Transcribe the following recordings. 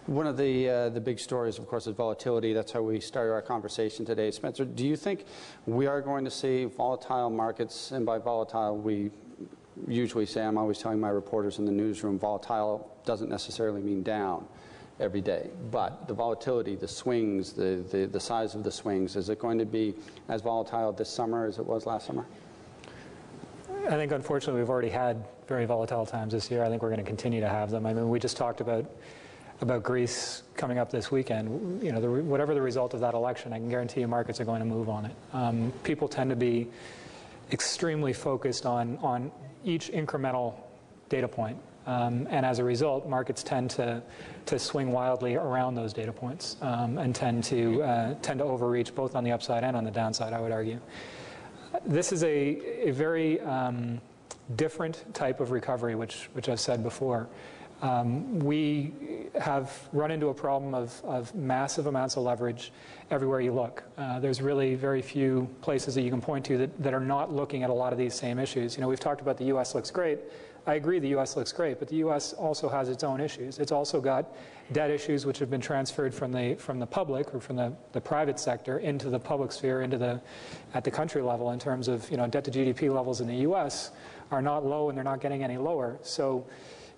One of the big stories, of course, is volatility. That's how we started our conversation today. Spencer, do you think we are going to see volatile markets? And by volatile, we usually say, I'm always telling my reporters in the newsroom, volatile doesn't necessarily mean down every day. But the volatility, the swings, the size of the swings, is it going to be as volatile this summer as it was last summer? I think, unfortunately, we've already had very volatile times this year. I think we're going to continue to have them. I mean, we just talked about Greece coming up this weekend. You know, whatever the result of that election, I can guarantee you markets are going to move on it. People tend to be extremely focused on each incremental data point. And as a result, markets tend to swing wildly around those data points and tend to overreach both on the upside and on the downside, I would argue. This is a very different type of recovery, which I've said before. We have run into a problem of massive amounts of leverage everywhere you look. There's really very few places that you can point to that are not looking at a lot of these same issues. You know, we've talked about the U.S. looks great. I agree the U.S. looks great, but the U.S. also has its own issues. It's also got debt issues which have been transferred from the public or from the private sector into the public sphere, at the country level in terms of, you know, debt to GDP levels in the U.S. are not low and they're not getting any lower. So,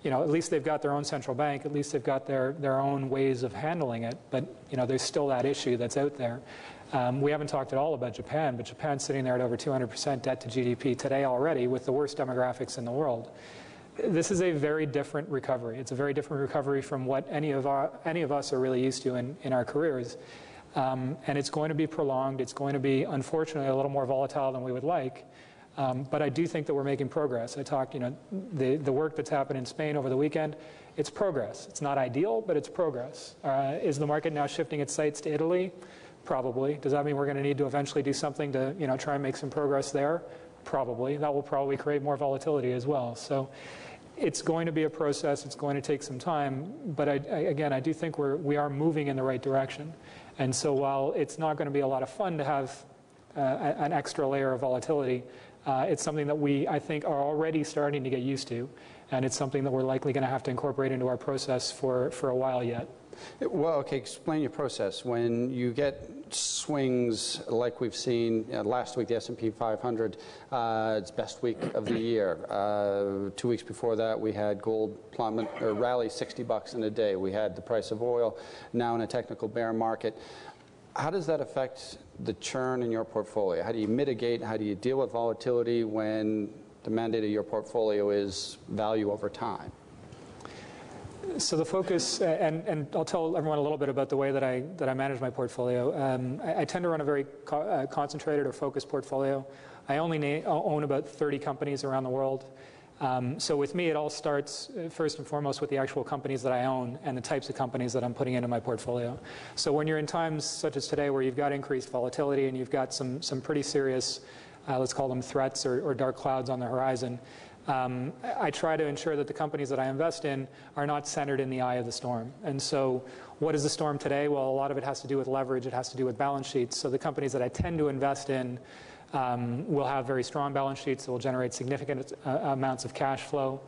you know, at least they've got their own central bank, at least they've got their own ways of handling it, but, you know, there's still that issue that's out there. We haven't talked at all about Japan, but Japan's sitting there at over 200% debt to GDP today already with the worst demographics in the world. This is a very different recovery. It's a very different recovery from what any of us are really used to in our careers. And it's going to be prolonged. It's going to be, unfortunately, a little more volatile than we would like. But I do think that we're making progress. I talked, you know, the work that's happened in Spain over the weekend, it's progress. It's not ideal, but it's progress. Is the market now shifting its sights to Italy? Probably. Does that mean we're going to need to eventually do something to, you know, try and make some progress there? Probably. That will probably create more volatility as well. So it's going to be a process. It's going to take some time. But again, I do think we are moving in the right direction. And so while it's not going to be a lot of fun to have an extra layer of volatility, it's something that I think, are already starting to get used to. And it's something that we're likely going to have to incorporate into our process for a while yet. Well, okay, explain your process. When you get swings like we've seen last week, the S&P 500, its best week of the year. 2 weeks before that, we had gold plummet or rally $60 in a day. We had the price of oil now in a technical bear market. How does that affect the churn in your portfolio? How do you mitigate? How do you deal with volatility when the mandate of your portfolio is value over time? So the focus, and I'll tell everyone a little bit about the way that I manage my portfolio. I tend to run a very concentrated or focused portfolio. I only own about 30 companies around the world. So with me, it all starts first and foremost with the actual companies that I own and the types of companies that I'm putting into my portfolio. So when you're in times such as today where you've got increased volatility and you've got some pretty serious, let's call them threats or dark clouds on the horizon, I try to ensure that the companies that I invest in are not centered in the eye of the storm. And so what is the storm today? Well, a lot of it has to do with leverage. It has to do with balance sheets. So the companies that I tend to invest in will have very strong balance sheets that will generate significant amounts of cash flow.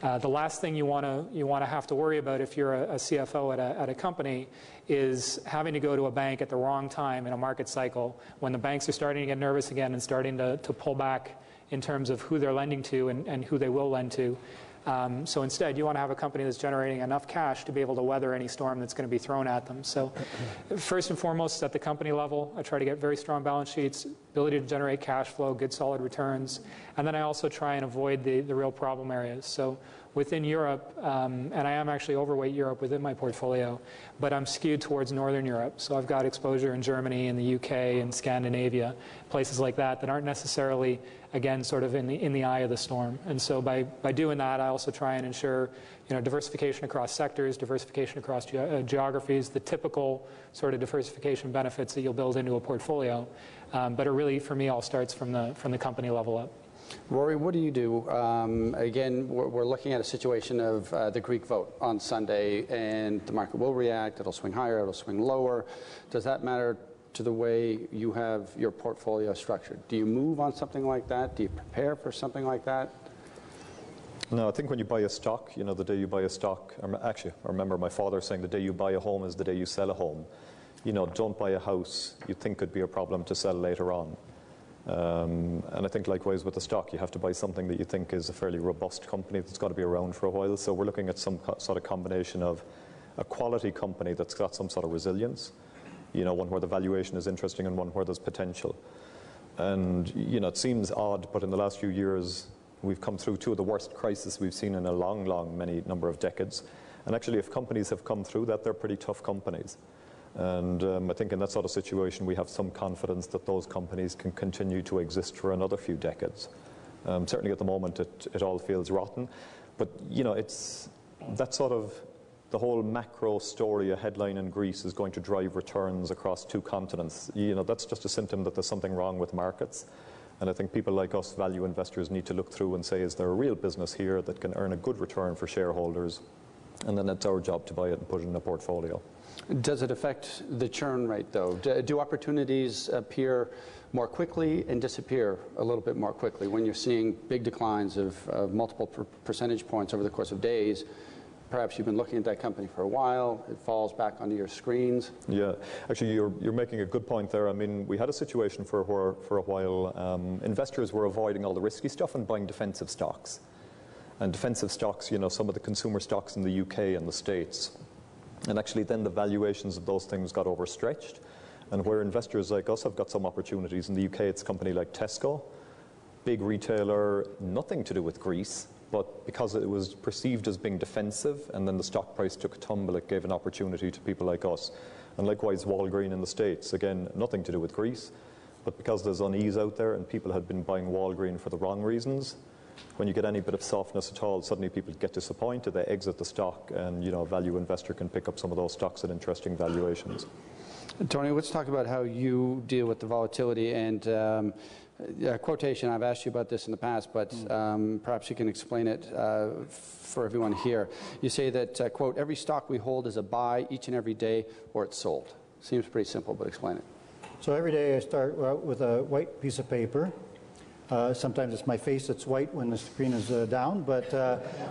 The last thing you want to have to worry about if you're a CFO at a company is having to go to a bank at the wrong time in a market cycle when the banks are starting to get nervous again and starting to pull back in terms of who they're lending to and who they will lend to. So instead, you want to have a company that's generating enough cash to be able to weather any storm that's going to be thrown at them. So first and foremost, at the company level, I try to get very strong balance sheets, ability to generate cash flow, good solid returns. And then I also try and avoid the real problem areas. So within Europe, and I am actually overweight Europe within my portfolio, but I'm skewed towards Northern Europe. So I've got exposure in Germany and the UK and Scandinavia, places like that aren't necessarily, again, sort of in the eye of the storm. And so by doing that, I also try and ensure, you know, diversification across sectors, diversification across geographies, the typical sort of diversification benefits that you'll build into a portfolio. But it really, for me, all starts from the company level up. Rory, what do you do? Again, we're looking at a situation of the Greek vote on Sunday, and the market will react. It'll swing higher, it'll swing lower. Does that matter to the way you have your portfolio structured? Do you move on something like that? Do you prepare for something like that? No, I think when you buy a stock, you know, the day you buy a stock, actually, I remember my father saying the day you buy a home is the day you sell a home. You know, don't buy a house you think could be a problem to sell later on. And I think likewise with the stock, you have to buy something that you think is a fairly robust company that's got to be around for a while. So we're looking at some sort of combination of a quality company that's got some sort of resilience, you know, one where the valuation is interesting and one where there's potential. And, you know, it seems odd, but in the last few years, we've come through two of the worst crises we've seen in a long, many number of decades. And actually, if companies have come through that, they're pretty tough companies. And I think in that sort of situation, we have some confidence that those companies can continue to exist for another few decades. Certainly at the moment, it all feels rotten. But, you know, it's that sort of, the whole macro story, a headline in Greece is going to drive returns across two continents. You know, that's just a symptom that there's something wrong with markets. And I think people like us, value investors, need to look through and say, is there a real business here that can earn a good return for shareholders? And then it's our job to buy it and put it in a portfolio. Does it affect the churn rate, though? Do opportunities appear more quickly and disappear a little bit more quickly when you're seeing big declines of multiple percentage points over the course of days? Perhaps you've been looking at that company for a while, it falls back onto your screens. Yeah, actually you're making a good point there. I mean, we had a situation for a while, investors were avoiding all the risky stuff and buying defensive stocks. And defensive stocks, you know, some of the consumer stocks in the UK and the States. And actually then the valuations of those things got overstretched. And where investors like us have got some opportunities, in the UK it's a company like Tesco, big retailer, nothing to do with Greece, but because it was perceived as being defensive and then the stock price took a tumble, it gave an opportunity to people like us. And likewise Walgreen in the States, again, nothing to do with Greece, but because there's unease out there and people had been buying Walgreen for the wrong reasons, when you get any bit of softness at all, suddenly people get disappointed, they exit the stock, and, you know, a value investor can pick up some of those stocks at interesting valuations. Tony, let's talk about how you deal with the volatility and a quotation. I've asked you about this in the past, but perhaps you can explain it for everyone here. You say that, quote, every stock we hold is a buy each and every day or it's sold. Seems pretty simple, but explain it. So every day I start with a white piece of paper. Sometimes it's my face that's white when the screen is down, but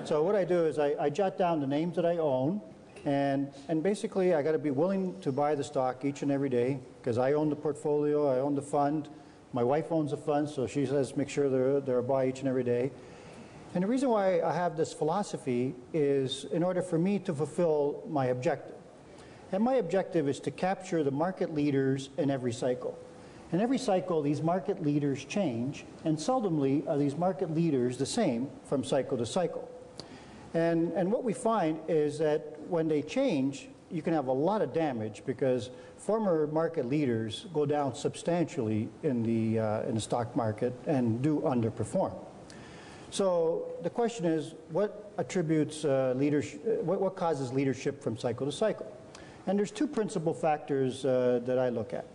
so what I do is I jot down the names that I own, and basically I got to be willing to buy the stock each and every day because I own the portfolio, I own the fund, my wife owns the fund, so she says make sure they're a buy each and every day. And the reason why I have this philosophy is in order for me to fulfill my objective. And my objective is to capture the market leaders in every cycle. In every cycle, these market leaders change, and seldomly are these market leaders the same from cycle to cycle. And what we find is that when they change, you can have a lot of damage because former market leaders go down substantially in the stock market and do underperform. So the question is, what attributes leadership? What causes leadership from cycle to cycle? And there's two principal factors that I look at.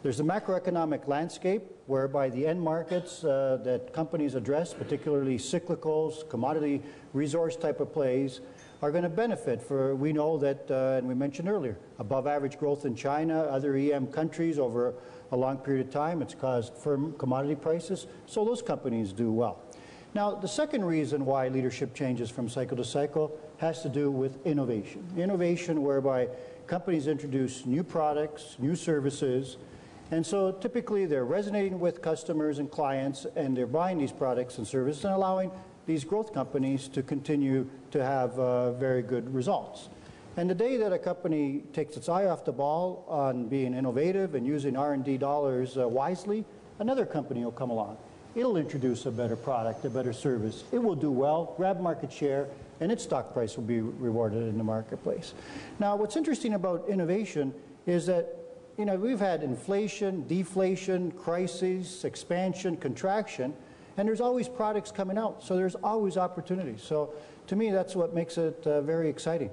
There's the macroeconomic landscape, whereby the end markets that companies address, particularly cyclicals, commodity resource type of plays, are going to benefit. We know that, and we mentioned earlier, above average growth in China, other EM countries over a long period of time. It's caused firm commodity prices, so those companies do well. Now, the second reason why leadership changes from cycle to cycle has to do with innovation. Innovation whereby companies introduce new products, new services, and so typically they're resonating with customers and clients, and they're buying these products and services and allowing these growth companies to continue to have very good results. And the day that a company takes its eye off the ball on being innovative and using R&D dollars wisely, another company will come along. It'll introduce a better product, a better service. It will do well, grab market share, and its stock price will be rewarded in the marketplace. Now, what's interesting about innovation is that, you know, we've had inflation, deflation, crises, expansion, contraction, and there's always products coming out, so there's always opportunities. So to me, that's what makes it very exciting.